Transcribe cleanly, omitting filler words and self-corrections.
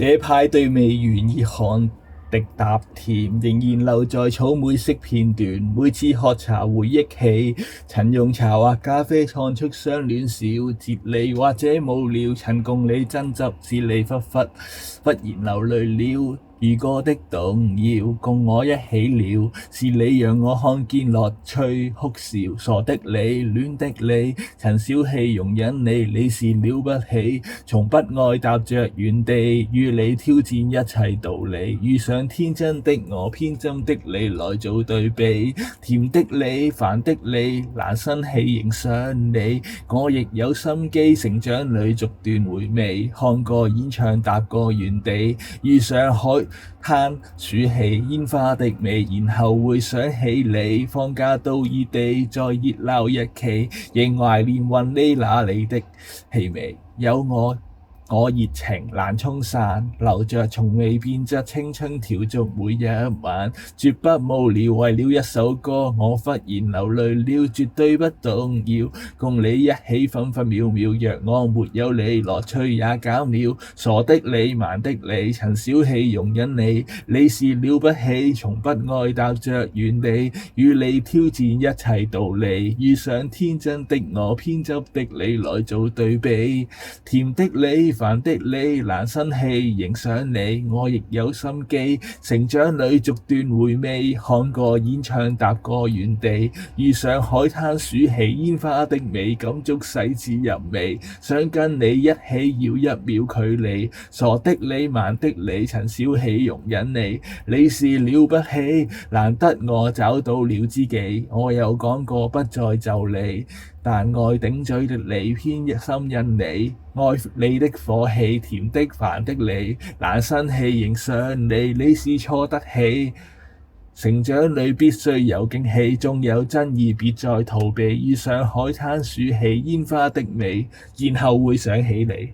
這派對未完已看滴答甜，仍然留在草莓色片段。每次喝茶回憶起，曾用茶或咖啡創出相戀小哲理，或者無聊曾共你爭執，是你忽然流淚了。如歌的動搖，共我一起了，是你讓我看見樂趣哭笑。傻的你，戀的你，曾小氣容忍你，你是了不起，從不愛踏着原地，與你挑戰一切道理。遇上天真的我，偏心的你來做對比，甜的你，煩的你，難生氣仍想你。我亦有心機，成長裏逐段回味，看過演唱，踏過原地，遇上海灘暑氣煙花的美，然後會想起你。放假到異地，再熱鬧日期，仍懷念雲呢那裡的氣味。有我熱情難沖散，留着從未變質青春調足每一晚，絕不無聊。為了一首歌，我忽然流淚了，絕對不動搖。共你一起分分秒秒，若我沒有你，樂趣也減了。傻的你，慢的你，曾小氣容忍你，你是了不起，從不愛踏着原地，與你挑戰一切道理。遇上天真的我，偏執的你來做對比，甜的你，煩的你，難生氣仍想你。我亦有心機，成長裏逐段回味，看過演唱，踏過原地，遇上海灘暑氣煙花的美，感觸細緻入微，想跟你一起要一秒距離。傻的你，慢的你，曾小氣容忍你，你是了不起，難得我找到了知己。我有講過不再就你，但愛頂嘴的你，偏心因你，愛你的火氣，甜的煩的你，難生氣仍想你，你是錯得起。成長裏必須有驚喜，縱有爭議別再逃避，遇上海灘暑氣煙花的美，然後會想起你。